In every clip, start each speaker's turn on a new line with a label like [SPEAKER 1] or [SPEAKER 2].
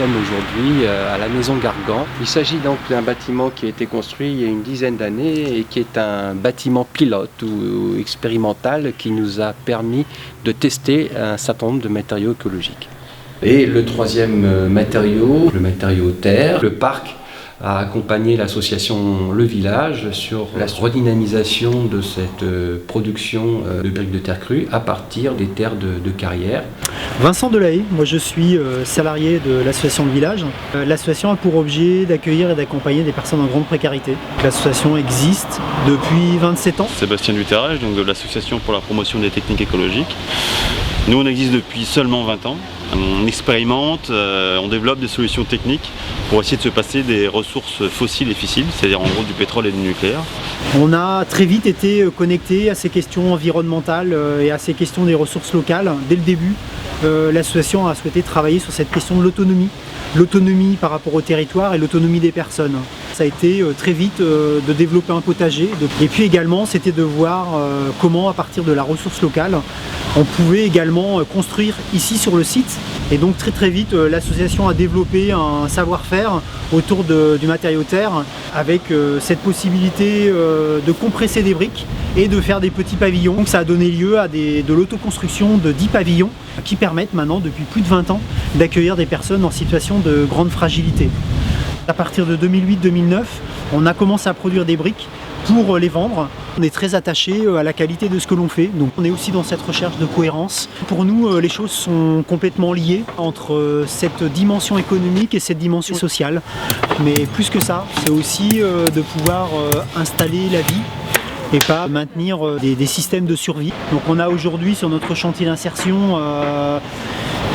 [SPEAKER 1] sommes aujourd'hui à la Maison Gargan. Il s'agit donc d'un bâtiment qui a été construit il y a une dizaine d'années et qui est un bâtiment pilote ou expérimental qui nous a permis de tester un certain nombre de matériaux écologiques. Et le troisième matériau, le matériau terre, le parc a accompagné l'association Le Village sur la redynamisation de cette production de briques de terre crue à partir des terres de carrière.
[SPEAKER 2] Vincent Delahaye, moi je suis salarié de l'association Le Village. L'association a pour objet d'accueillir et d'accompagner des personnes en grande précarité. L'association existe depuis 27 ans.
[SPEAKER 3] Sébastien Duterrage, donc de l'association pour la promotion des techniques écologiques. Nous on existe depuis seulement 20 ans. On expérimente, on développe des solutions techniques pour essayer de se passer des ressources fossiles et fissiles, c'est-à-dire en gros du pétrole et du nucléaire.
[SPEAKER 2] On a très vite été connecté à ces questions environnementales et à ces questions des ressources locales. Dès le début, l'association a souhaité travailler sur cette question de l'autonomie. L'autonomie par rapport au territoire et l'autonomie des personnes. Ça a été très vite de développer un potager et puis également c'était de voir comment à partir de la ressource locale on pouvait également construire ici sur le site. Et donc très vite l'association a développé un savoir-faire autour du matériau terre avec cette possibilité de compresser des briques et de faire des petits pavillons. Donc ça a donné lieu à de l'autoconstruction de 10 pavillons qui permettent maintenant depuis plus de 20 ans d'accueillir des personnes en situation de grande fragilité. À partir de 2008-2009, on a commencé à produire des briques pour les vendre. On est très attaché à la qualité de ce que l'on fait, donc on est aussi dans cette recherche de cohérence. Pour nous, les choses sont complètement liées entre cette dimension économique et cette dimension sociale. Mais plus que ça, c'est aussi de pouvoir installer la vie et pas maintenir des systèmes de survie. Donc on a aujourd'hui sur notre chantier d'insertion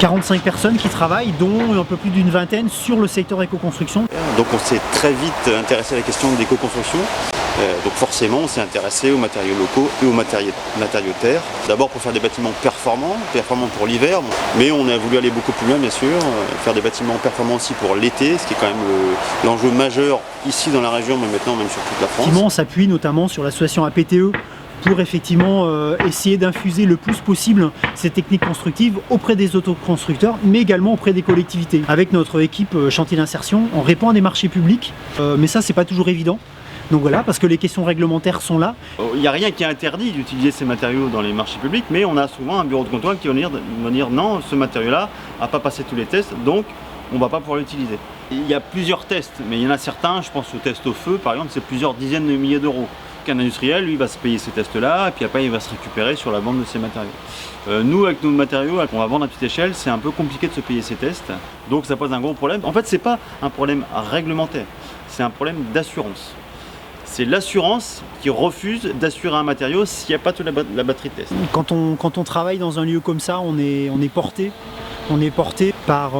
[SPEAKER 2] 45 personnes qui travaillent, dont un peu plus d'une vingtaine sur le secteur éco-construction.
[SPEAKER 3] Donc on s'est très vite intéressé à la question de l'éco-construction. Donc forcément on s'est intéressé aux matériaux locaux et aux matériaux terre. D'abord pour faire des bâtiments performants pour l'hiver, mais on a voulu aller beaucoup plus loin bien sûr, faire des bâtiments performants aussi pour l'été, ce qui est quand même l'enjeu majeur ici dans la région, mais maintenant même sur toute la France.
[SPEAKER 2] On s'appuie notamment sur l'association APTE pour effectivement essayer d'infuser le plus possible ces techniques constructives auprès des autoconstructeurs, mais également auprès des collectivités. Avec notre équipe chantier d'insertion, on répond à des marchés publics, mais ça c'est pas toujours évident. Donc voilà, parce que les questions réglementaires sont là.
[SPEAKER 3] Il n'y a rien qui interdit d'utiliser ces matériaux dans les marchés publics, mais on a souvent un bureau de contrôle qui va dire non, ce matériau-là n'a pas passé tous les tests, donc on ne va pas pouvoir l'utiliser. Il y a plusieurs tests, mais il y en a certains, je pense au test au feu par exemple, c'est plusieurs dizaines de milliers d'euros. Un industriel, lui, va se payer ces tests-là, et puis après il va se récupérer sur la vente de ces matériaux. Nous, avec nos matériaux qu'on va vendre à petite échelle, c'est un peu compliqué de se payer ces tests, donc ça pose un gros problème. En fait, c'est pas un problème réglementaire, c'est un problème d'assurance. C'est l'assurance qui refuse d'assurer un matériau s'il n'y a pas toute la batterie de test.
[SPEAKER 2] Quand on travaille dans un lieu comme ça, on est porté. On est porté par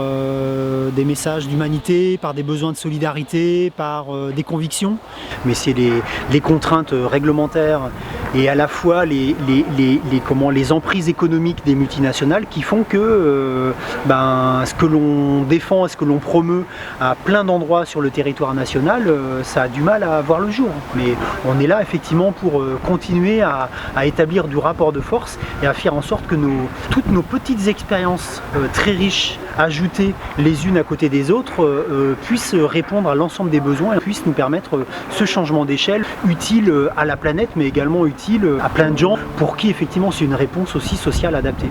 [SPEAKER 2] des messages d'humanité, par des besoins de solidarité, par des convictions. Mais c'est les contraintes réglementaires et à la fois les emprises économiques des multinationales qui font que ce que l'on défend et ce que l'on promeut à plein d'endroits sur le territoire national, ça a du mal à voir le jour. Mais on est là effectivement pour continuer à établir du rapport de force et à faire en sorte que toutes nos petites expériences très riches, ajoutées les unes à côté des autres, puissent répondre à l'ensemble des besoins et puissent nous permettre ce changement d'échelle utile à la planète mais également utile à plein de gens pour qui effectivement c'est une réponse aussi sociale adaptée.